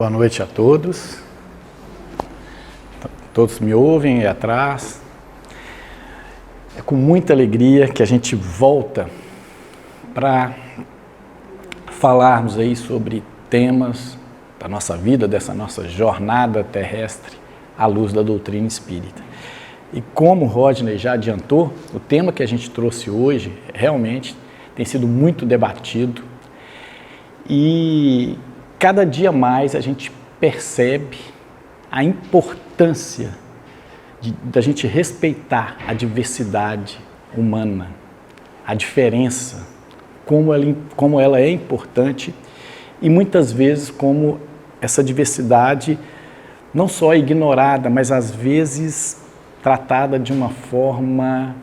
Boa noite a todos. Todos me ouvem aí atrás. É com muita alegria que a gente volta para falarmos aí sobre temas da nossa vida, dessa nossa jornada terrestre à luz da doutrina espírita. E como o Rodney já adiantou, o tema que a gente trouxe hoje realmente tem sido muito debatido e cada dia mais a gente percebe a importância da gente respeitar a diversidade humana, a diferença, como ela é importante e muitas vezes como essa diversidade não só é ignorada, mas às vezes tratada de uma forma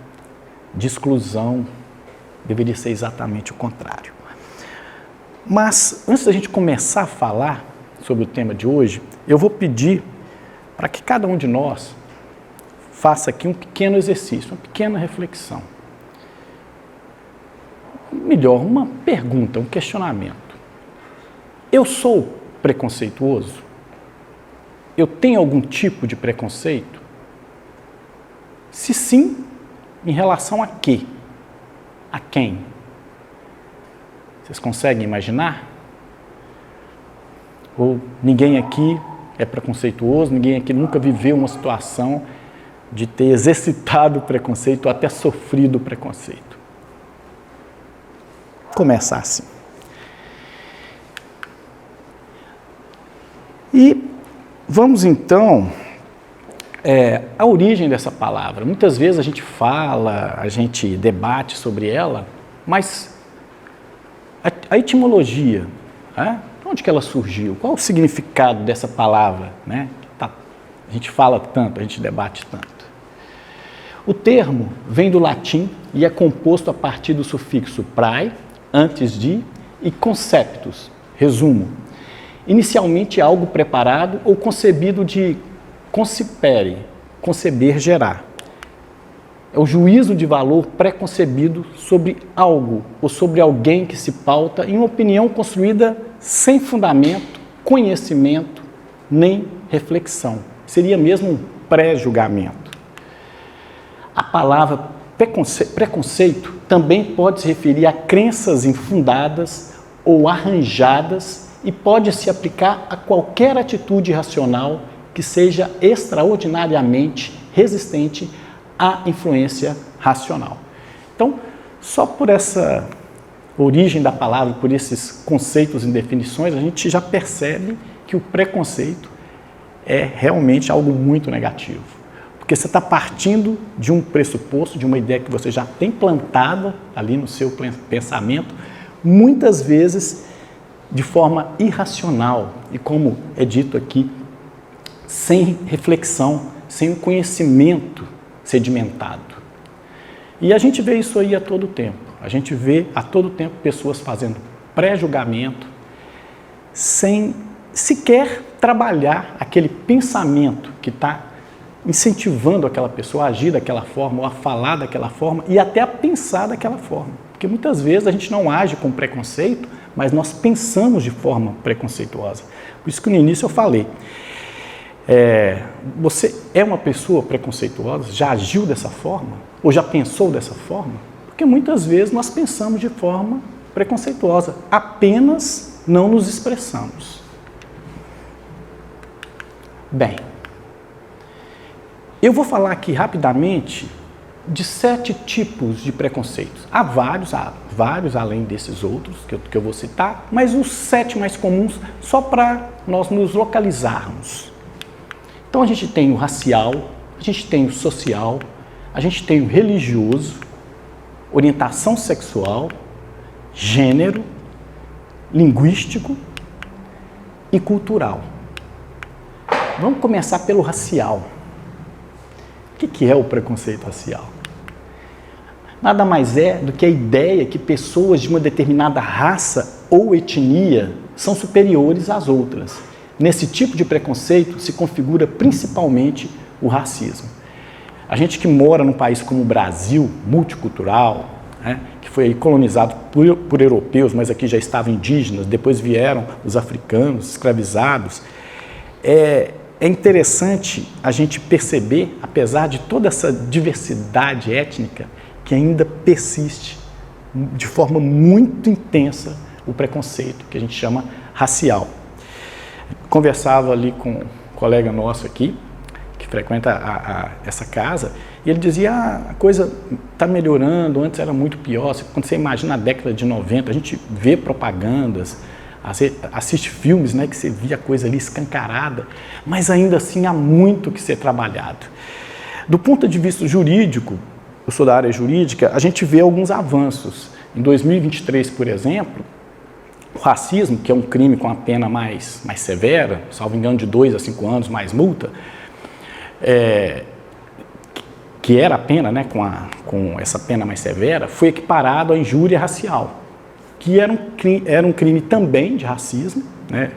de exclusão, deveria ser exatamente o contrário. Mas, antes da gente começar a falar sobre o tema de hoje, eu vou pedir para que cada um de nós faça aqui um pequeno exercício, uma pequena reflexão. Melhor, uma pergunta, um questionamento. Eu sou preconceituoso? Eu tenho algum tipo de preconceito? Se sim, em relação a quê? A quem? Vocês conseguem imaginar? Ou ninguém aqui é preconceituoso, ninguém aqui nunca viveu uma situação de ter exercitado o preconceito ou até sofrido o preconceito. Começar assim. E vamos então à origem dessa palavra. Muitas vezes a gente fala, a gente debate sobre ela, mas a etimologia, onde que ela surgiu? Qual o significado dessa palavra? A gente fala tanto, a gente debate tanto. O termo vem do latim e é composto a partir do sufixo prae, antes de, e conceptus, resumo. Inicialmente algo preparado ou concebido de concipere, conceber, gerar. É o juízo de valor preconcebido sobre algo ou sobre alguém que se pauta em uma opinião construída sem fundamento, conhecimento, nem reflexão. Seria mesmo um pré-julgamento. A palavra preconceito também pode se referir a crenças infundadas ou arranjadas e pode se aplicar a qualquer atitude racional que seja extraordinariamente resistente à influência racional. Então, só por essa origem da palavra, por esses conceitos e definições, a gente já percebe que o preconceito é realmente algo muito negativo. Porque você está partindo de um pressuposto, de uma ideia que você já tem plantada ali no seu pensamento, muitas vezes de forma irracional e, como é dito aqui, sem reflexão, sem um conhecimento sedimentado. E a gente vê isso aí a todo tempo. A gente vê a todo tempo pessoas fazendo pré-julgamento sem sequer trabalhar aquele pensamento que está incentivando aquela pessoa a agir daquela forma ou a falar daquela forma e até a pensar daquela forma. Porque muitas vezes a gente não age com preconceito, mas nós pensamos de forma preconceituosa. Por isso que no início eu falei, você é uma pessoa preconceituosa? Já agiu dessa forma? Ou já pensou dessa forma? Porque muitas vezes nós pensamos de forma preconceituosa, apenas não nos expressamos. Bem, eu vou falar aqui rapidamente de 7 tipos de preconceitos. Há vários além desses outros que eu vou citar, mas os 7 mais comuns só para nós nos localizarmos. Então a gente tem o racial, a gente tem o social, a gente tem o religioso, orientação sexual, gênero, linguístico e cultural. Vamos começar pelo racial. O que é o preconceito racial? Nada mais é do que a ideia que pessoas de uma determinada raça ou etnia são superiores às outras. Nesse tipo de preconceito se configura principalmente o racismo. A gente que mora num país como o Brasil, multicultural, que foi colonizado por europeus, mas aqui já estavam indígenas, depois vieram os africanos, escravizados. É interessante a gente perceber, apesar de toda essa diversidade étnica, que ainda persiste de forma muito intensa o preconceito, que a gente chama racial. Conversava ali com um colega nosso aqui, que frequenta essa casa, e ele dizia, a coisa está melhorando, antes era muito pior. Quando você imagina a década de 90, a gente vê propagandas, assiste filmes, né, que você via a coisa ali escancarada, mas ainda assim há muito que ser trabalhado. Do ponto de vista jurídico, eu sou da área jurídica, a gente vê alguns avanços. Em 2023, por exemplo, o racismo, que é um crime com a pena mais severa, salvo engano de 2 a 5 anos, mais multa, que era a pena, né, com essa pena mais severa, foi equiparado à injúria racial, que era um crime também de racismo, né,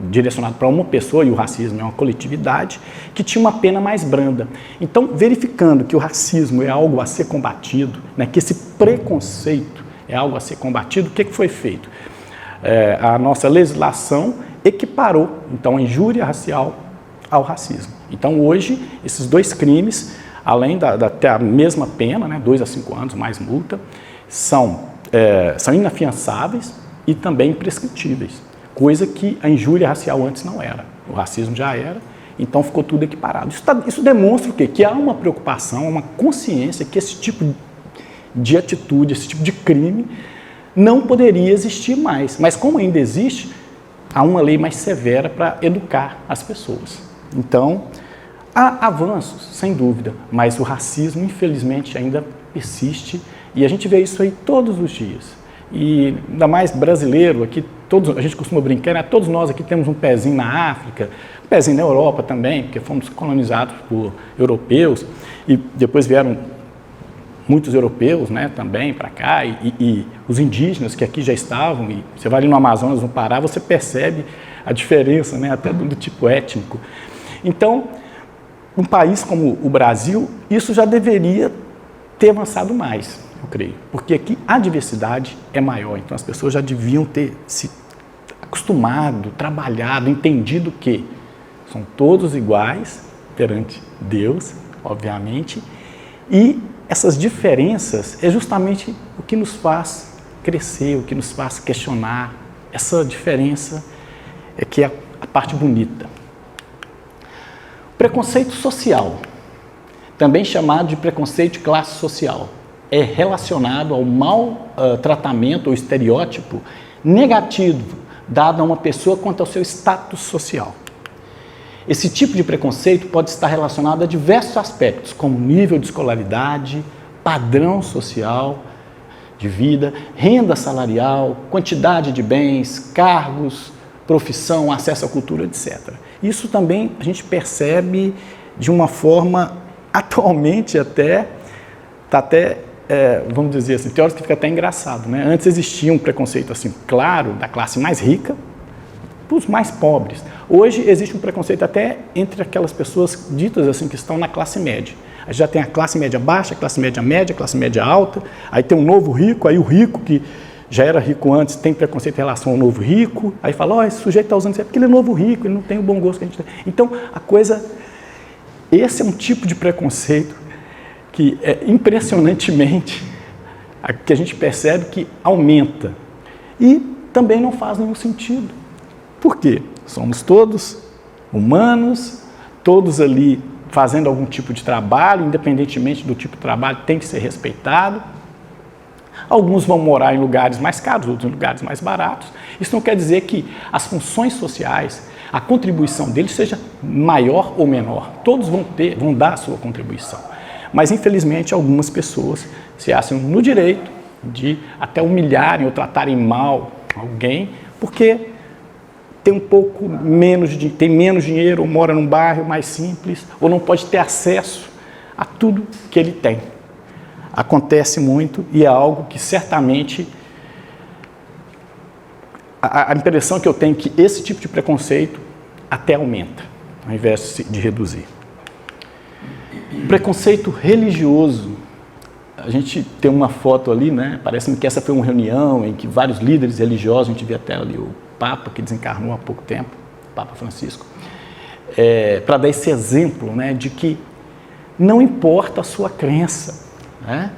direcionado para uma pessoa, e o racismo é uma coletividade, que tinha uma pena mais branda. Então, verificando que o racismo é algo a ser combatido, né, que esse preconceito é algo a ser combatido, o que foi feito? A nossa legislação equiparou, então, a injúria racial ao racismo. Então, hoje, esses 2 crimes, além ter a mesma pena, né, 2 a 5 anos, mais multa, são inafiançáveis e também imprescritíveis, coisa que a injúria racial antes não era. O racismo já era, então ficou tudo equiparado. Isso demonstra o quê? Que há uma preocupação, uma consciência que esse tipo de atitude, esse tipo de crime não poderia existir mais. Mas como ainda existe, há uma lei mais severa para educar as pessoas. Então, há avanços, sem dúvida, mas o racismo, infelizmente, ainda persiste, e a gente vê isso aí todos os dias. E ainda mais brasileiro, aqui a gente costuma brincar, né? Todos nós aqui temos um pezinho na África, um pezinho na Europa também, porque fomos colonizados por europeus, e depois vieram muitos europeus, né, também para cá, e os indígenas que aqui já estavam, e você vai ali no Amazonas, no Pará, você percebe a diferença, né, até do tipo étnico. Então, um país como o Brasil, isso já deveria ter avançado mais, eu creio, porque aqui a diversidade é maior, então as pessoas já deviam ter se acostumado, trabalhado, entendido que são todos iguais perante Deus, obviamente, e essas diferenças é justamente o que nos faz crescer, o que nos faz questionar. Essa diferença é que é a parte bonita. Preconceito social, também chamado de preconceito de classe social, é relacionado ao mau tratamento ou estereótipo negativo dado a uma pessoa quanto ao seu status social. Esse tipo de preconceito pode estar relacionado a diversos aspectos, como nível de escolaridade, padrão social de vida, renda salarial, quantidade de bens, cargos, profissão, acesso à cultura, etc. Isso também a gente percebe de uma forma, atualmente vamos dizer assim, teóricos que fica até engraçado, né? Antes existia um preconceito assim, claro, da classe mais rica para os mais pobres. Hoje existe um preconceito até entre aquelas pessoas ditas assim que estão na classe média. A gente já tem a classe média baixa, a classe média média, a classe média alta, aí tem um novo rico, aí o rico que já era rico antes tem preconceito em relação ao novo rico, aí fala, esse sujeito está usando isso porque ele é novo rico, ele não tem o bom gosto que a gente tem. Então, esse é um tipo de preconceito que impressionantemente, que a gente percebe que aumenta e também não faz nenhum sentido. Por quê? Somos todos humanos, todos ali fazendo algum tipo de trabalho, independentemente do tipo de trabalho, tem que ser respeitado. Alguns vão morar em lugares mais caros, outros em lugares mais baratos. Isso não quer dizer que as funções sociais, a contribuição deles seja maior ou menor. Todos vão dar a sua contribuição. Mas, infelizmente, algumas pessoas se acham no direito de até humilharem ou tratarem mal alguém, porque tem tem menos dinheiro, ou mora num bairro mais simples, ou não pode ter acesso a tudo que ele tem. Acontece muito e é algo que certamente a impressão que eu tenho é que esse tipo de preconceito até aumenta, ao invés de reduzir. Preconceito religioso a gente tem uma foto ali, né? Parece-me que essa foi uma reunião em que vários líderes religiosos, a gente vê até ali o Papa, que desencarnou há pouco tempo, o Papa Francisco, para dar esse exemplo, né, de que não importa a sua crença, né?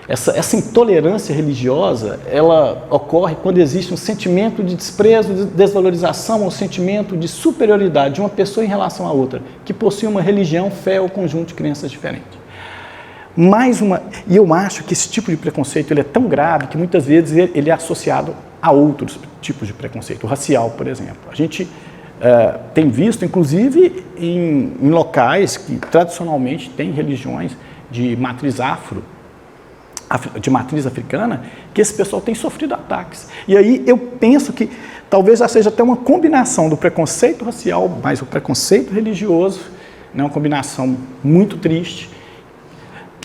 Essa intolerância religiosa, ela ocorre quando existe um sentimento de desprezo, de desvalorização, um sentimento de superioridade de uma pessoa em relação à outra, que possui uma religião, fé ou conjunto de crenças diferentes. E eu acho que esse tipo de preconceito ele é tão grave que muitas vezes ele é associado a outros tipos de preconceito, o racial, por exemplo. A gente tem visto, inclusive, em locais que tradicionalmente têm religiões de matriz africana, que esse pessoal tem sofrido ataques. E aí eu penso que talvez já seja até uma combinação do preconceito racial mais o preconceito religioso, né, uma combinação muito triste,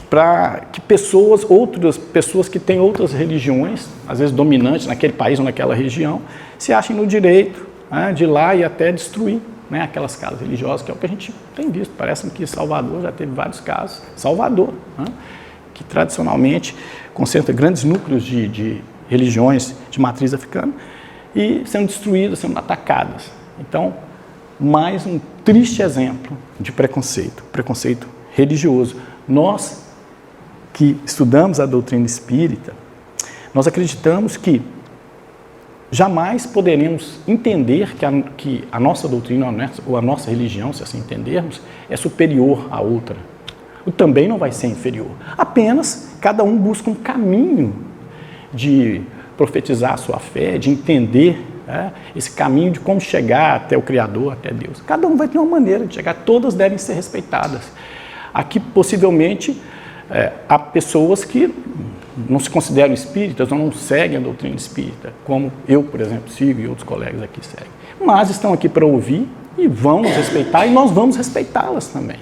para que outras pessoas que têm outras religiões, às vezes dominantes naquele país ou naquela região, se achem no direito, né, de ir lá e até destruir, né, aquelas casas religiosas, que é o que a gente tem visto. Parece que Salvador já teve vários casos. Salvador, né, que tradicionalmente concentra grandes núcleos de religiões de matriz africana e sendo destruídas, sendo atacadas. Então, mais um triste exemplo de preconceito religioso. Nós que estudamos a doutrina espírita, nós acreditamos que jamais poderemos entender que a nossa doutrina ou a nossa religião, se assim entendermos, é superior à outra. Também não vai ser inferior. Apenas cada um busca um caminho de profetizar a sua fé, de entender, né, esse caminho de como chegar até o Criador, até Deus. Cada um vai ter uma maneira de chegar, todas devem ser respeitadas. Aqui, possivelmente, há pessoas que não se consideram espíritas ou não seguem a doutrina espírita, como eu, por exemplo, sigo e outros colegas aqui seguem. Mas estão aqui para ouvir e vão nos respeitar e nós vamos respeitá-las também.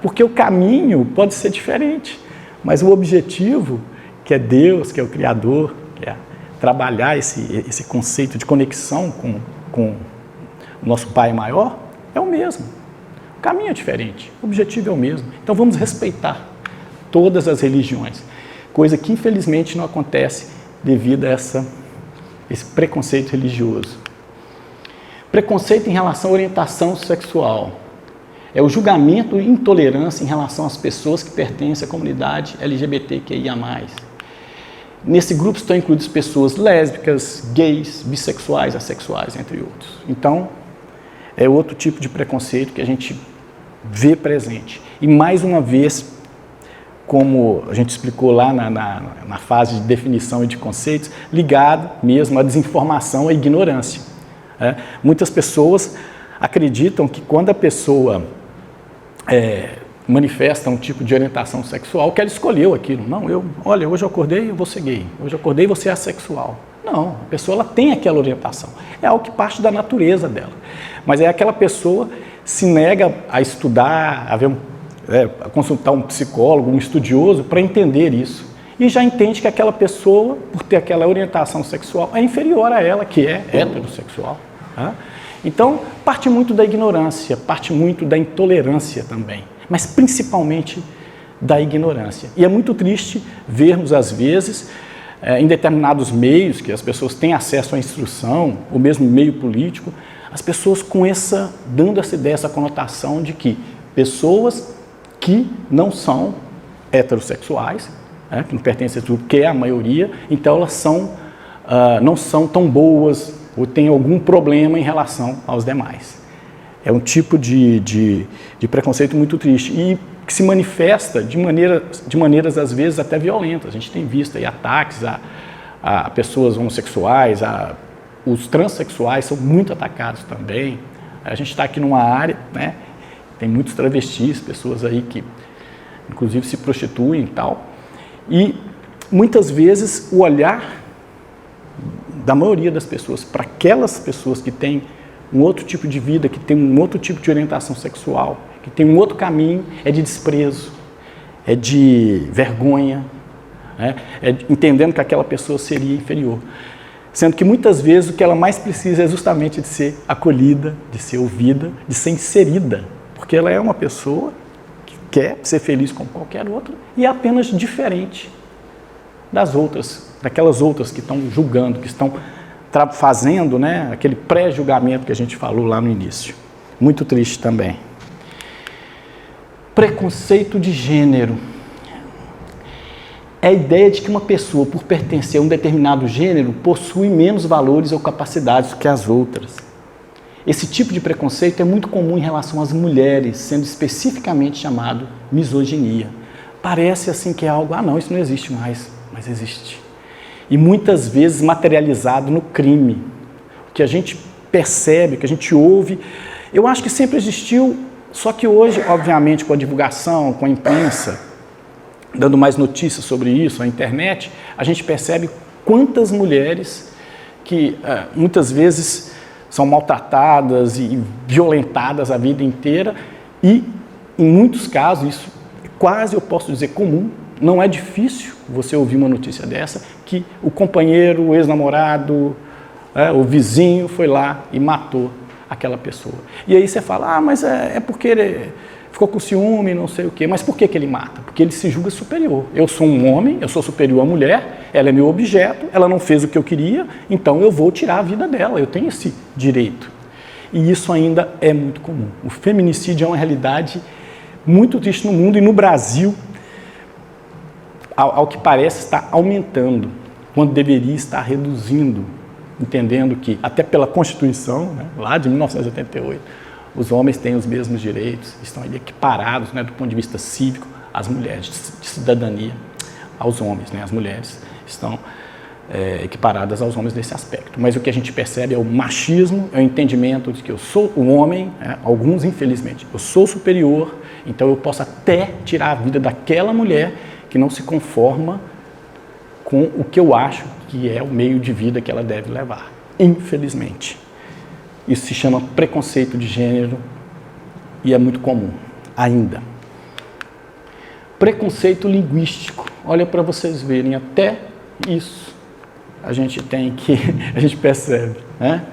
Porque o caminho pode ser diferente, mas o objetivo, que é Deus, que é o Criador, que é trabalhar esse conceito de conexão com o nosso Pai maior, é o mesmo. O caminho é diferente, o objetivo é o mesmo. Então vamos respeitar todas as religiões, coisa que infelizmente não acontece devido a esse preconceito religioso. Preconceito em relação à orientação sexual. É o julgamento e intolerância em relação às pessoas que pertencem à comunidade LGBTQIA+. Nesse grupo estão incluídas pessoas lésbicas, gays, bissexuais, assexuais, entre outros. Então, é outro tipo de preconceito que a gente vê presente. E mais uma vez, como a gente explicou lá na fase de definição e de conceitos, ligado mesmo à desinformação e à ignorância. Muitas pessoas acreditam que quando a pessoa manifesta um tipo de orientação sexual, que ela escolheu aquilo. Não, olha, hoje eu acordei, eu vou ser gay. Hoje eu acordei, você é assexual. Não, a pessoa ela tem aquela orientação. É algo que parte da natureza dela. Mas é aquela pessoa se nega a estudar, a consultar um psicólogo, um estudioso, para entender isso. E já entende que aquela pessoa, por ter aquela orientação sexual, é inferior a ela, que é heterossexual. Então, parte muito da ignorância, parte muito da intolerância também, mas principalmente da ignorância. E é muito triste vermos, às vezes, em determinados meios, que as pessoas têm acesso à instrução, ou mesmo meio político, as pessoas dando essa ideia, essa conotação de que pessoas que não são heterossexuais, que não pertencem a esse grupo, que é a maioria, então elas não são tão boas ou têm algum problema em relação aos demais. É um tipo de preconceito muito triste e que se manifesta de maneiras às vezes até violentas. A gente tem visto aí ataques a pessoas homossexuais, os transexuais são muito atacados também. A gente está aqui numa área, né, tem muitos travestis, pessoas aí que inclusive se prostituem e tal. E muitas vezes o olhar da maioria das pessoas para aquelas pessoas que têm um outro tipo de vida, que tem um outro tipo de orientação sexual, que tem um outro caminho, é de desprezo, é de vergonha, entendendo que aquela pessoa seria inferior. Sendo que muitas vezes o que ela mais precisa é justamente de ser acolhida, de ser ouvida, de ser inserida, porque ela é uma pessoa que quer ser feliz como qualquer outra e é apenas diferente das outras, daquelas outras que estão julgando, que estão fazendo, né, aquele pré-julgamento que a gente falou lá no início. Muito triste também. Preconceito de gênero. É a ideia de que uma pessoa, por pertencer a um determinado gênero, possui menos valores ou capacidades do que as outras. Esse tipo de preconceito é muito comum em relação às mulheres, sendo especificamente chamado misoginia. Parece assim que é algo, não, isso não existe mais, mas existe. E muitas vezes materializado no crime. O que a gente percebe, o que a gente ouve, eu acho que sempre existiu, só que hoje, obviamente, com a divulgação, com a imprensa, dando mais notícias sobre isso, a internet, a gente percebe quantas mulheres que muitas vezes são maltratadas e violentadas a vida inteira e, em muitos casos, isso quase, eu posso dizer, comum, não é difícil você ouvir uma notícia dessa, que o companheiro, o ex-namorado, o vizinho foi lá e matou aquela pessoa. E aí você fala, mas é porque ele ficou com ciúme, não sei o quê. Mas por que ele mata? Porque ele se julga superior. Eu sou um homem, eu sou superior à mulher, ela é meu objeto, ela não fez o que eu queria, então eu vou tirar a vida dela, eu tenho esse direito. E isso ainda é muito comum. O feminicídio é uma realidade muito triste no mundo e no Brasil, ao que parece, está aumentando, quando deveria estar reduzindo, entendendo que, até pela Constituição, né, lá de 1988, os homens têm os mesmos direitos, estão equiparados, né, do ponto de vista cívico, às mulheres, de cidadania aos homens, né, as mulheres estão equiparadas aos homens nesse aspecto. Mas o que a gente percebe é o machismo, é o entendimento de que eu sou o homem, alguns infelizmente, eu sou superior, então eu posso até tirar a vida daquela mulher que não se conforma com o que eu acho que é o meio de vida que ela deve levar, infelizmente. Isso se chama preconceito de gênero e é muito comum, ainda. Preconceito linguístico. Olha para vocês verem, até isso a gente percebe, né?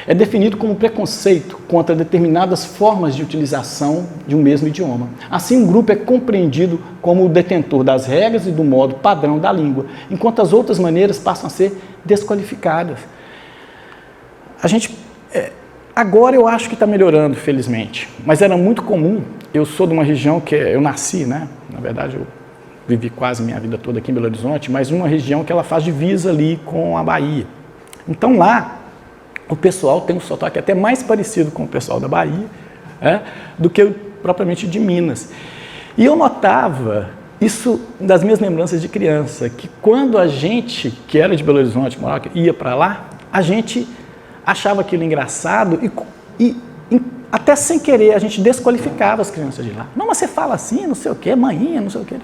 É definido como preconceito contra determinadas formas de utilização de um mesmo idioma. Assim, um grupo é compreendido como o detentor das regras e do modo padrão da língua, enquanto as outras maneiras passam a ser desqualificadas. Agora eu acho que está melhorando, felizmente, mas era muito comum. Eu sou de uma região que eu nasci, né? Na verdade, eu vivi quase minha vida toda aqui em Belo Horizonte, mas uma região que ela faz divisa ali com a Bahia. Então lá, o pessoal tem um sotaque até mais parecido com o pessoal da Bahia, do que propriamente de Minas. E eu notava isso das minhas lembranças de criança, que quando a gente, que era de Belo Horizonte, ia para lá, a gente achava aquilo engraçado e até sem querer a gente desqualificava as crianças de lá. Não, mas você fala assim, não sei o quê, manhinha, não sei o quê.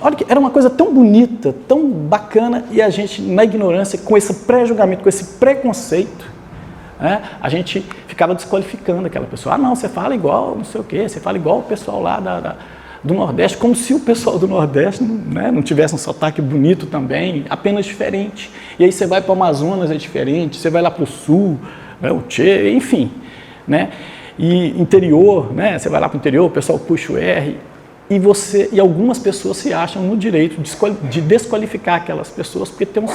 Olha que era uma coisa tão bonita, tão bacana, e a gente, na ignorância, com esse pré-julgamento, com esse preconceito, a gente ficava desqualificando aquela pessoa. Não, você fala igual, não sei o quê, você fala igual o pessoal lá do Nordeste, como se o pessoal do Nordeste não tivesse um sotaque bonito também, apenas diferente. E aí você vai para o Amazonas, é diferente, você vai lá para o Sul, o Tchê, enfim. Né? E interior, né? Você vai lá para o interior, o pessoal puxa o R, e algumas pessoas se acham no direito de desqualificar aquelas pessoas porque tem um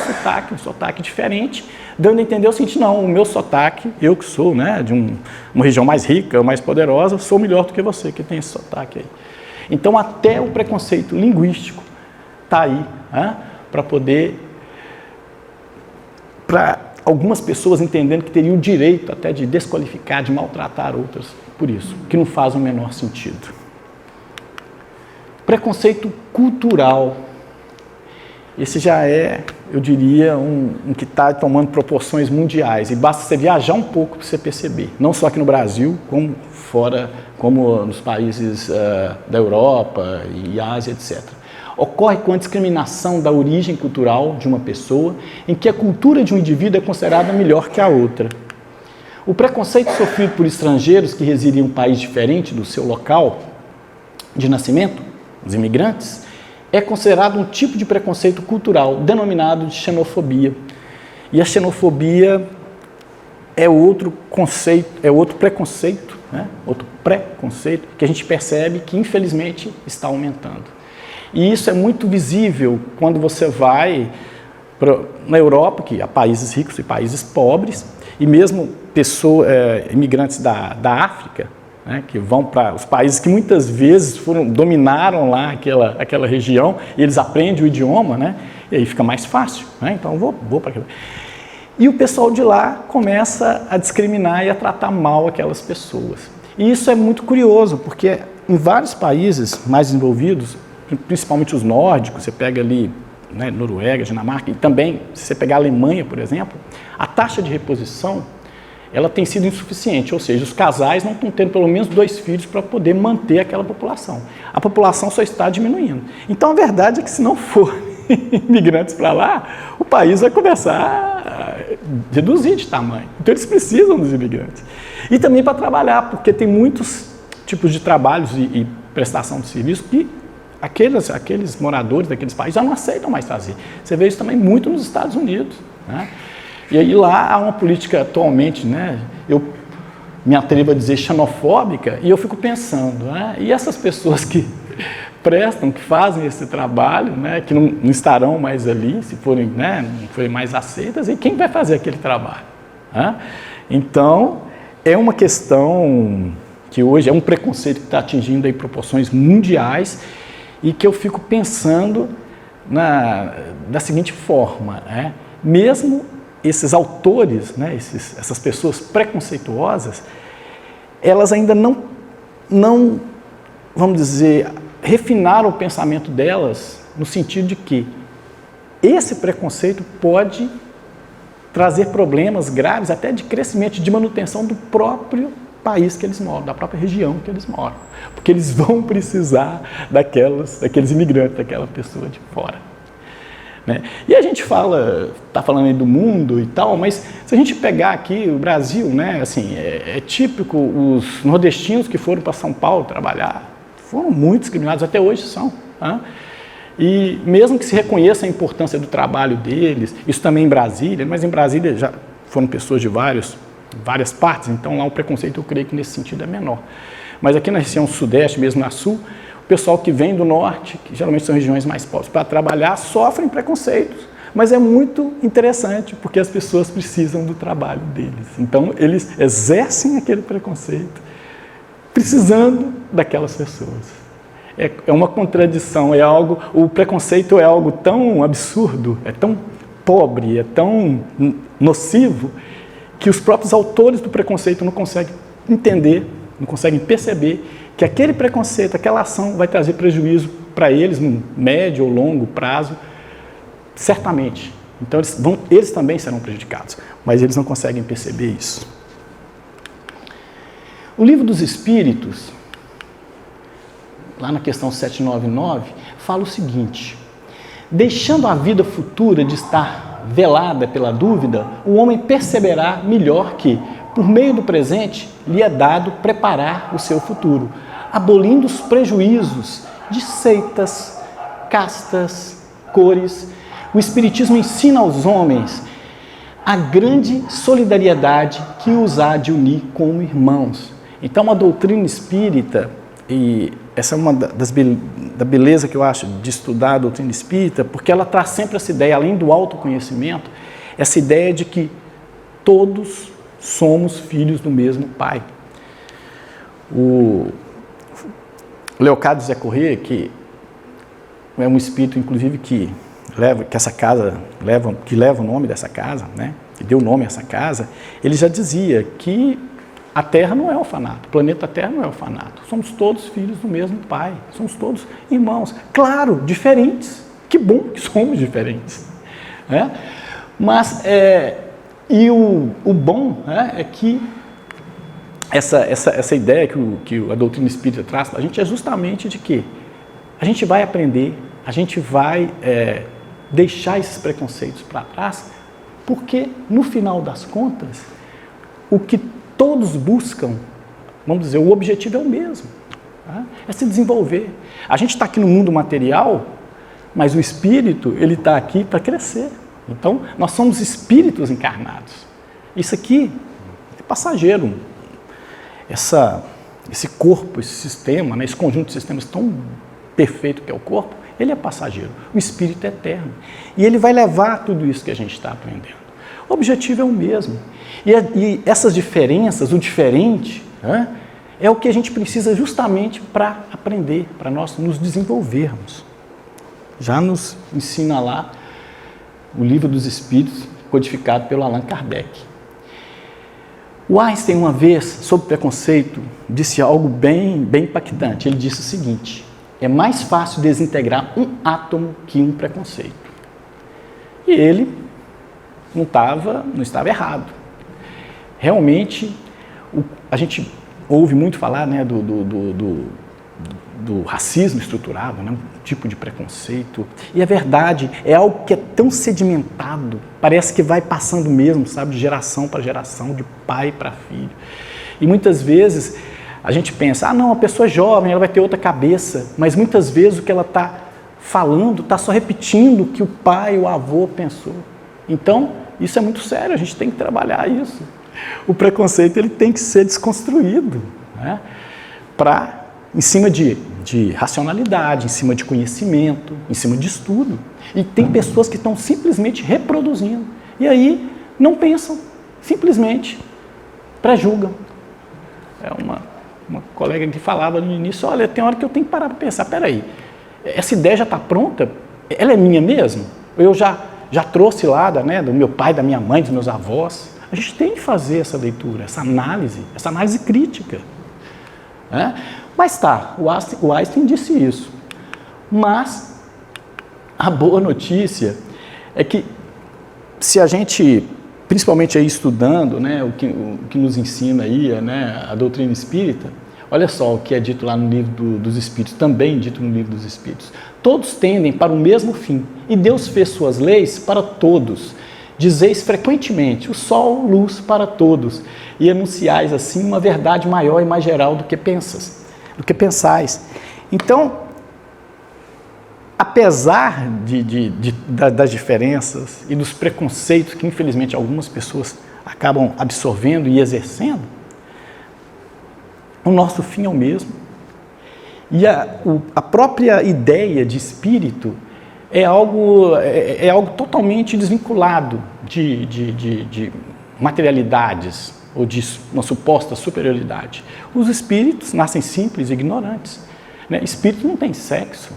sotaque diferente, dando a entender o seguinte, não, o meu sotaque, eu que sou, né, de uma região mais rica, mais poderosa, sou melhor do que você que tem esse sotaque aí. Então até o preconceito linguístico está aí, para algumas pessoas entendendo que teriam o direito até de desqualificar, de maltratar outras por isso, que não faz o menor sentido. Preconceito cultural. Esse já é, eu diria, um que está tomando proporções mundiais. E basta você viajar um pouco para você perceber. Não só aqui no Brasil, como fora, como nos países da Europa e Ásia, etc. Ocorre com a discriminação da origem cultural de uma pessoa, em que a cultura de um indivíduo é considerada melhor que a outra. O preconceito sofrido por estrangeiros que residem em um país diferente do seu local de nascimento, os imigrantes, é considerado um tipo de preconceito cultural denominado de xenofobia. E a xenofobia é outro conceito, é outro preconceito, né? Outro preconceito que a gente percebe que infelizmente está aumentando. E isso é muito visível quando você vai na Europa, que há países ricos e países pobres, e mesmo imigrantes da África, né, que vão para os países que muitas vezes dominaram lá aquela região, e eles aprendem o idioma, né, e aí fica mais fácil, né, então eu vou para aquilo. E o pessoal de lá começa a discriminar e a tratar mal aquelas pessoas. E isso é muito curioso, porque em vários países mais desenvolvidos, principalmente os nórdicos, você pega ali, né, Noruega, Dinamarca, e também, se você pegar a Alemanha, por exemplo, a taxa de reposição, ela tem sido insuficiente, ou seja, os casais não estão tendo pelo menos 2 filhos para poder manter aquela população. A população só está diminuindo. Então, a verdade é que se não for imigrantes para lá, o país vai começar a reduzir de tamanho. Então, eles precisam dos imigrantes. E também para trabalhar, porque tem muitos tipos de trabalhos e prestação de serviço que aqueles moradores daqueles países já não aceitam mais fazer. Você vê isso também muito nos Estados Unidos, né? E aí lá há uma política atualmente, né, eu me atrevo a dizer xenofóbica, e eu fico pensando, né, e essas pessoas que prestam, que fazem esse trabalho, né, que não estarão mais ali, se forem, né, não forem mais aceitas, e quem vai fazer aquele trabalho? Né? Então, é uma questão que hoje é um preconceito que está atingindo aí proporções mundiais, e que eu fico pensando da seguinte forma, né? Mesmo esses autores, né, essas pessoas preconceituosas, elas ainda não, vamos dizer, refinaram o pensamento delas no sentido de que esse preconceito pode trazer problemas graves até de crescimento, de manutenção do próprio país que eles moram, da própria região que eles moram, porque eles vão precisar daqueles imigrantes, daquela pessoa de fora, né? E a gente está falando aí do mundo e tal, mas se a gente pegar aqui o Brasil, né, assim, é típico, os nordestinos que foram para São Paulo trabalhar, foram muito discriminados, até hoje são, né? E mesmo que se reconheça a importância do trabalho deles, isso também em Brasília, mas em Brasília já foram pessoas de várias partes, então lá o preconceito eu creio que nesse sentido é menor. Mas aqui na região sudeste, mesmo na sul, o pessoal que vem do norte, que geralmente são regiões mais pobres, para trabalhar, sofrem preconceitos. Mas é muito interessante, porque as pessoas precisam do trabalho deles. Então eles exercem aquele preconceito, precisando daquelas pessoas. É uma contradição, o preconceito é algo tão absurdo, é tão pobre, é tão nocivo, que os próprios autores do preconceito não conseguem entender, não conseguem perceber que aquele preconceito, aquela ação vai trazer prejuízo para eles no médio ou longo prazo, certamente. Então eles também serão prejudicados, mas eles não conseguem perceber isso. O Livro dos Espíritos, lá na questão 799, fala o seguinte: deixando a vida futura de estar velada pela dúvida, o homem perceberá melhor que, por meio do presente, lhe é dado preparar o seu futuro, abolindo os prejuízos de seitas, castas, cores. O Espiritismo ensina aos homens a grande solidariedade que os há de unir como irmãos. Então, a doutrina espírita, e essa é uma da beleza que eu acho de estudar a doutrina espírita, porque ela traz sempre essa ideia, além do autoconhecimento, essa ideia de que todos somos filhos do mesmo Pai. O Leocádio Zé Corrêa, que é um espírito, inclusive, que leva o nome dessa casa, né, que deu nome a essa casa, ele já dizia que a Terra não é orfanato, o planeta Terra não é orfanato. Somos todos filhos do mesmo Pai, somos todos irmãos. Claro, diferentes, que bom que somos diferentes, né? Mas, o bom, né, é que essa ideia que a doutrina espírita traz para a gente é justamente de que a gente vai aprender, a gente vai deixar esses preconceitos para trás, porque, no final das contas, o que todos buscam, vamos dizer, o objetivo é o mesmo, tá? É se desenvolver. A gente está aqui no mundo material, mas o espírito, ele está aqui para crescer. Então, nós somos espíritos encarnados. Isso aqui passageiro. Esse corpo, esse sistema, né, esse conjunto de sistemas tão perfeito que é o corpo, ele é passageiro. O espírito é eterno. E ele vai levar tudo isso que a gente está aprendendo. O objetivo é o mesmo. E essas diferenças, o diferente, né, é o que a gente precisa justamente para aprender, para nós nos desenvolvermos. Já nos ensina lá o Livro dos Espíritos, codificado pelo Allan Kardec. O Einstein, uma vez, sobre preconceito, disse algo bem impactante. Ele disse o seguinte: é mais fácil desintegrar um átomo que um preconceito. E ele não estava errado. Realmente, a gente ouve muito falar, né, do racismo estruturado, né, um tipo de preconceito. E é verdade, é algo que é tão sedimentado, parece que vai passando mesmo, sabe, de geração para geração, de pai para filho. E muitas vezes a gente pensa, não, a pessoa é jovem, ela vai ter outra cabeça, mas muitas vezes o que ela está falando está só repetindo o que o pai, o avô pensou. Então, isso é muito sério, a gente tem que trabalhar isso. O preconceito ele tem que ser desconstruído, né, em cima de racionalidade, em cima de conhecimento, em cima de estudo. E tem pessoas que estão simplesmente reproduzindo. E aí não pensam, simplesmente pré-julgam. É uma colega que falava no início, olha, tem hora que eu tenho que parar para pensar, peraí, essa ideia já está pronta? Ela é minha mesmo? Eu já trouxe lá do meu pai, da minha mãe, dos meus avós? A gente tem que fazer essa leitura, essa análise crítica. Né? Mas tá, o Einstein disse isso. Mas a boa notícia é que se a gente, principalmente aí estudando, né, o que nos ensina aí, né, a doutrina espírita, olha só o que é dito lá no Livro dos Espíritos, também dito no Livro dos Espíritos. Todos tendem para o mesmo fim, e Deus fez suas leis para todos. Dizeis frequentemente, o sol, luz para todos, e anunciais assim uma verdade maior e mais geral do que pensais. Então, apesar das diferenças e dos preconceitos que infelizmente algumas pessoas acabam absorvendo e exercendo, o nosso fim é o mesmo. E a própria ideia de espírito é algo totalmente desvinculado de materialidades ou de uma suposta superioridade. Os espíritos nascem simples e ignorantes. Né? Espírito não tem sexo.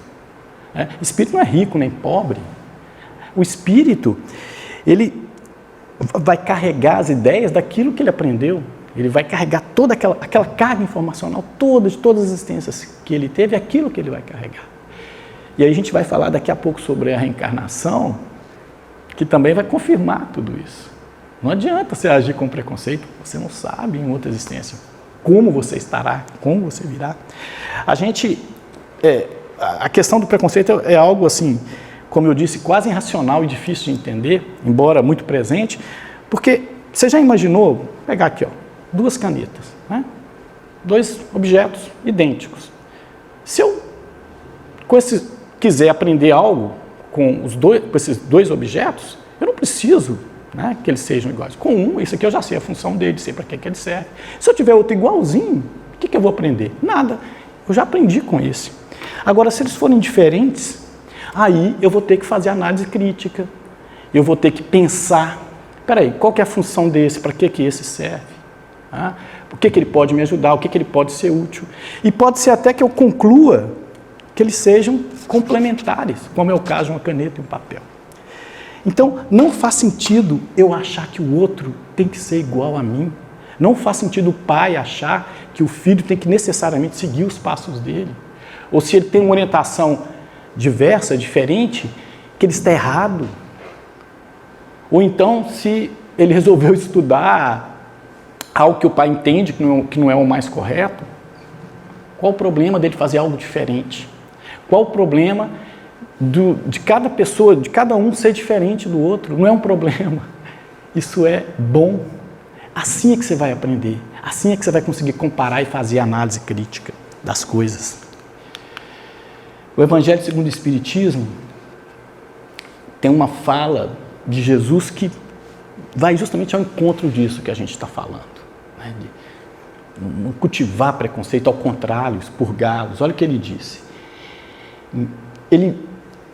Né? Espírito não é rico nem pobre. O espírito, ele vai carregar as ideias daquilo que ele aprendeu. Ele vai carregar toda aquela carga informacional de todas as existências que ele teve, aquilo que ele vai carregar. E aí a gente vai falar daqui a pouco sobre a reencarnação, que também vai confirmar tudo isso. Não adianta você agir com preconceito, você não sabe em outra existência como você estará, como você virá. A questão do preconceito é algo assim, como eu disse, quase irracional e difícil de entender, embora muito presente, porque você já imaginou, vou pegar aqui, duas canetas, né? Dois objetos idênticos. Se eu quiser aprender algo com esses dois objetos, eu não preciso, né, que eles sejam iguais. Com isso aqui eu já sei a função dele, sei para que ele serve. Se eu tiver outro igualzinho, o que eu vou aprender? Nada. Eu já aprendi com esse. Agora, se eles forem diferentes, aí eu vou ter que fazer análise crítica, eu vou ter que pensar, peraí, qual que é a função desse, para que esse serve? O que ele pode me ajudar, o que ele pode ser útil. E pode ser até que eu conclua que eles sejam complementares, como é o caso de uma caneta e um papel. Então, não faz sentido eu achar que o outro tem que ser igual a mim. Não faz sentido o pai achar que o filho tem que necessariamente seguir os passos dele. Ou se ele tem uma orientação diversa, diferente, que ele está errado. Ou então, se ele resolveu estudar algo que o pai entende que não é o mais correto, qual o problema dele fazer algo diferente? Qual o problema de cada pessoa, de cada um ser diferente do outro? Não é um problema. Isso é bom. Assim é que você vai aprender. Assim é que você vai conseguir comparar e fazer análise crítica das coisas. O Evangelho segundo o Espiritismo tem uma fala de Jesus que vai justamente ao encontro disso que a gente está falando. né, de não cultivar preconceito, ao contrário, expurgá-los. Olha o que ele disse. Ele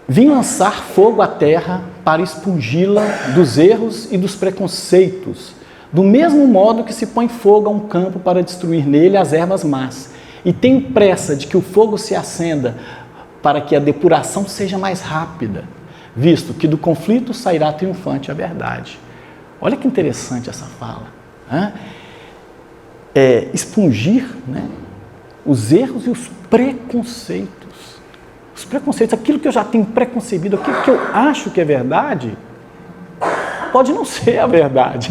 vim lançar fogo à terra para expungi-la dos erros e dos preconceitos, do mesmo modo que se põe fogo a um campo para destruir nele as ervas más. E tenho pressa de que o fogo se acenda para que a depuração seja mais rápida, visto que do conflito sairá triunfante a verdade. Olha que interessante essa fala. Expungir, né, os erros e os preconceitos. Os preconceitos, aquilo que eu já tenho preconcebido, aquilo que eu acho que é verdade, pode não ser a verdade.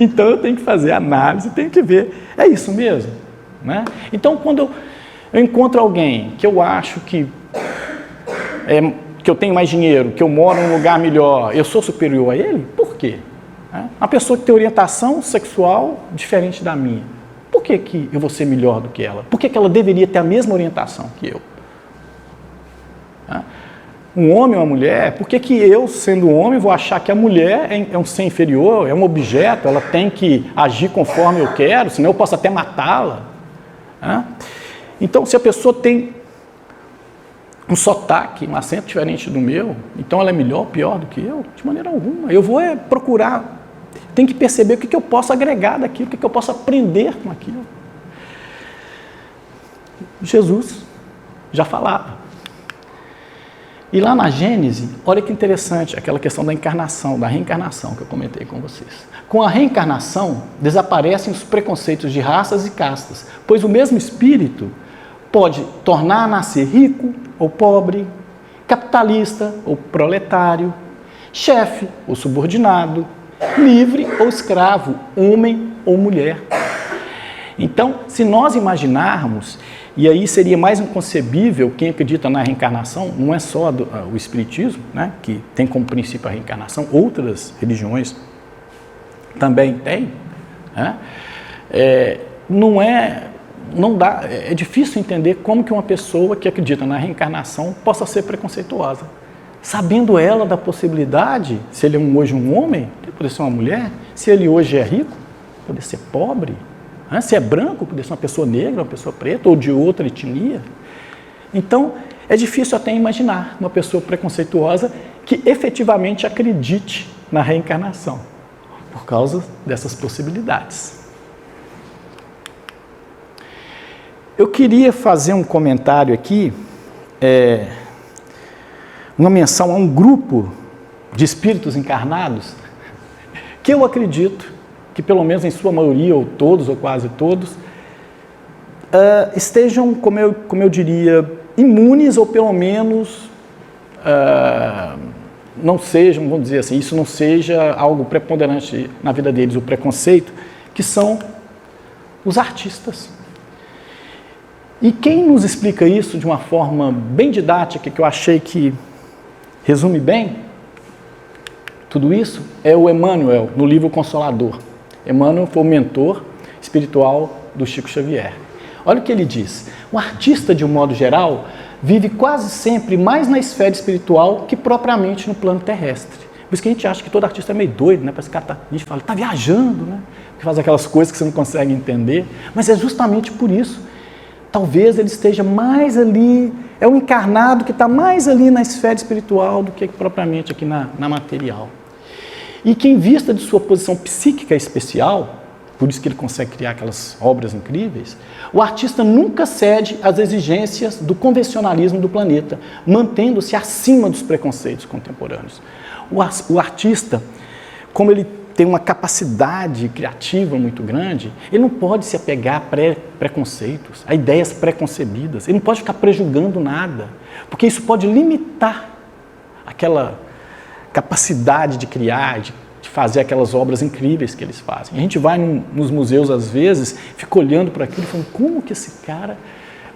Então eu tenho que fazer análise, tenho que ver, é isso mesmo, né? Então quando eu encontro alguém que eu acho que eu tenho mais dinheiro, que eu moro num lugar melhor, eu sou superior a ele? Por quê? Uma pessoa que tem orientação sexual diferente da minha, por que eu vou ser melhor do que ela? Por que ela deveria ter a mesma orientação que eu? Um homem ou uma mulher, por que eu, sendo homem, vou achar que a mulher é um ser inferior, é um objeto, ela tem que agir conforme eu quero, senão eu posso até matá-la? Então, se a pessoa tem um sotaque, um acento diferente do meu, então ela é melhor ou pior do que eu? De maneira alguma. Eu vou procurar, tenho que perceber o que eu posso agregar daquilo, o que eu posso aprender com aquilo. Jesus já falava. E lá na Gênesis, olha que interessante, aquela questão da encarnação, da reencarnação que eu comentei com vocês. Com a reencarnação, desaparecem os preconceitos de raças e castas, pois o mesmo espírito pode tornar a nascer rico ou pobre, capitalista ou proletário, chefe ou subordinado, livre ou escravo, homem ou mulher. Então, se nós imaginarmos, e aí seria mais inconcebível, quem acredita na reencarnação, não é só o Espiritismo, né, que tem como princípio a reencarnação, outras religiões também têm, né? É difícil entender como que uma pessoa que acredita na reencarnação possa ser preconceituosa. Sabendo ela da possibilidade, se ele é hoje um homem, ele poder ser uma mulher, se ele hoje é rico, poder ser pobre, se é branco, poder ser uma pessoa negra, uma pessoa preta ou de outra etnia. Então, é difícil até imaginar uma pessoa preconceituosa que efetivamente acredite na reencarnação, por causa dessas possibilidades. Eu queria fazer um comentário aqui, uma menção a um grupo de espíritos encarnados, que eu acredito que pelo menos em sua maioria, ou todos, ou quase todos, estejam, como eu diria, imunes, ou pelo menos não sejam, vamos dizer assim, isso não seja algo preponderante na vida deles, o preconceito, que são os artistas. E quem nos explica isso de uma forma bem didática, que eu achei que resume bem tudo isso, é o Emmanuel, no livro Consolador. Emmanuel foi o mentor espiritual do Chico Xavier. Olha o que ele diz. O artista, de um modo geral, vive quase sempre mais na esfera espiritual que propriamente no plano terrestre. Por isso que a gente acha que todo artista é meio doido, né? Parece que a gente fala, está viajando, né? Que faz aquelas coisas que você não consegue entender. Mas é justamente por isso. Talvez ele esteja mais ali, é um encarnado que está mais ali na esfera espiritual do que propriamente aqui na material. E que, em vista de sua posição psíquica especial, por isso que ele consegue criar aquelas obras incríveis, o artista nunca cede às exigências do convencionalismo do planeta, mantendo-se acima dos preconceitos contemporâneos. O artista, como ele tem uma capacidade criativa muito grande, ele não pode se apegar a preconceitos, a ideias preconcebidas, ele não pode ficar prejulgando nada, porque isso pode limitar aquela capacidade de criar, de fazer aquelas obras incríveis que eles fazem. A gente vai nos museus às vezes, fica olhando para aquilo e falando, como que esse cara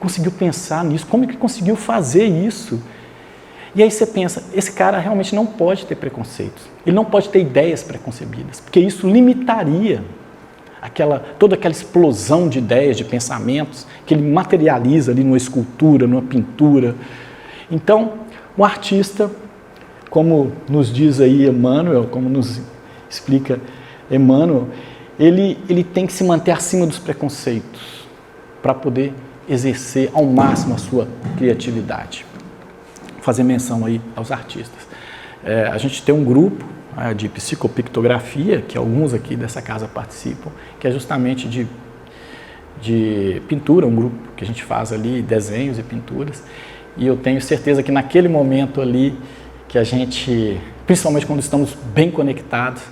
conseguiu pensar nisso? Como que ele conseguiu fazer isso? E aí você pensa, esse cara realmente não pode ter preconceitos, ele não pode ter ideias preconcebidas, porque isso limitaria toda aquela explosão de ideias, de pensamentos, que ele materializa ali numa escultura, numa pintura. Então, o artista, como nos diz aí Emmanuel, como nos explica Emmanuel, ele tem que se manter acima dos preconceitos para poder exercer ao máximo a sua criatividade. Vou fazer menção aí aos artistas. A gente tem um grupo de psicopictografia, que alguns aqui dessa casa participam, que é justamente de pintura, um grupo que a gente faz ali, desenhos e pinturas, e eu tenho certeza que naquele momento ali, que a gente, principalmente quando estamos bem conectados,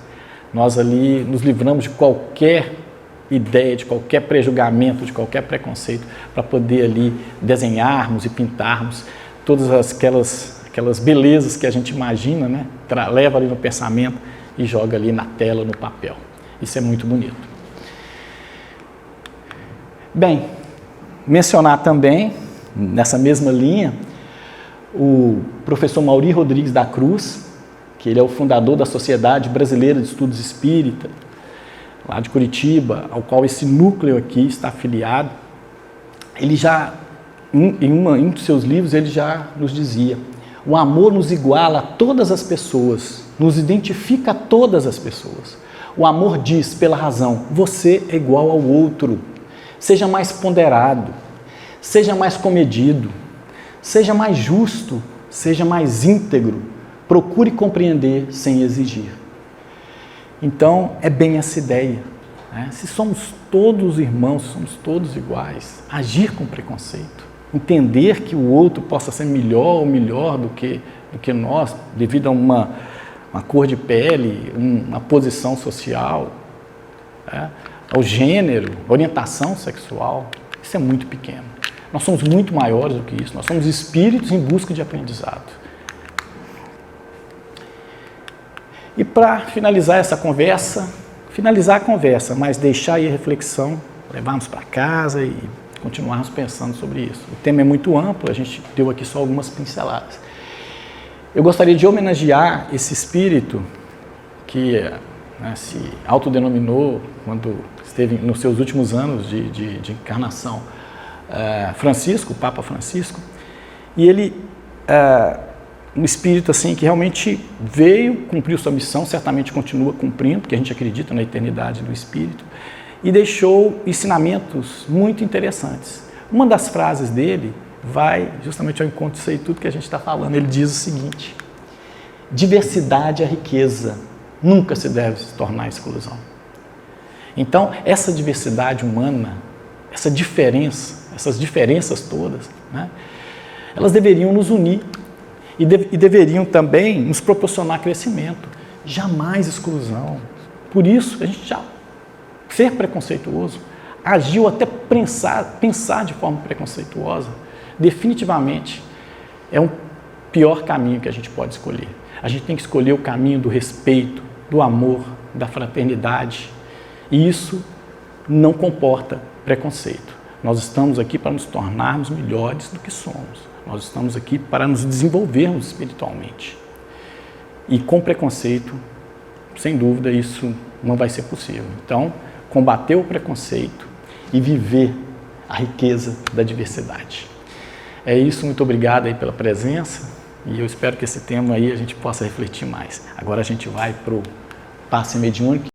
nós ali nos livramos de qualquer ideia, de qualquer prejulgamento, de qualquer preconceito, para poder ali desenharmos e pintarmos todas aquelas belezas que a gente imagina, né? Leva ali no pensamento e joga ali na tela, no papel. Isso é muito bonito. Bem, mencionar também, nessa mesma linha, o professor Mauri Rodrigues da Cruz, que ele é o fundador da Sociedade Brasileira de Estudos Espírita, lá de Curitiba, ao qual esse núcleo aqui está afiliado. Ele já, em um dos seus livros, ele já nos dizia: o amor nos iguala a todas as pessoas, nos identifica a todas as pessoas. O amor diz, pela razão, você é igual ao outro. Seja mais ponderado, seja mais comedido, seja mais justo, seja mais íntegro, procure compreender sem exigir. Então, é bem essa ideia, né? Se somos todos irmãos, somos todos iguais, agir com preconceito, entender que o outro possa ser melhor ou melhor do que nós, devido a uma cor de pele, uma posição social, né? Ao gênero, orientação sexual, isso é muito pequeno. Nós somos muito maiores do que isso, nós somos espíritos em busca de aprendizado. E para finalizar essa conversa, mas deixar aí a reflexão, levarmos para casa e continuarmos pensando sobre isso. O tema é muito amplo, a gente deu aqui só algumas pinceladas. Eu gostaria de homenagear esse espírito que se autodenominou, quando esteve nos seus últimos anos de encarnação, Francisco, o Papa Francisco, e ele, um espírito assim que realmente veio, cumpriu sua missão, certamente continua cumprindo, porque a gente acredita na eternidade do espírito, e deixou ensinamentos muito interessantes. Uma das frases dele vai justamente ao encontro disso aí tudo que a gente está falando. Ele diz o seguinte: diversidade é riqueza, nunca se deve se tornar exclusão. Então, essa diversidade humana, essas diferenças todas, né, elas deveriam nos unir e deveriam também nos proporcionar crescimento, jamais exclusão. Por isso, a gente já ser preconceituoso, agir ou até pensar de forma preconceituosa, definitivamente é um pior caminho que a gente pode escolher. A gente tem que escolher o caminho do respeito, do amor, da fraternidade, e isso não comporta preconceito. Nós estamos aqui para nos tornarmos melhores do que somos. Nós estamos aqui para nos desenvolvermos espiritualmente. E com preconceito, sem dúvida, isso não vai ser possível. Então, combater o preconceito e viver a riqueza da diversidade. É isso, muito obrigado aí pela presença e eu espero que esse tema aí a gente possa refletir mais. Agora a gente vai para o passe mediúnico.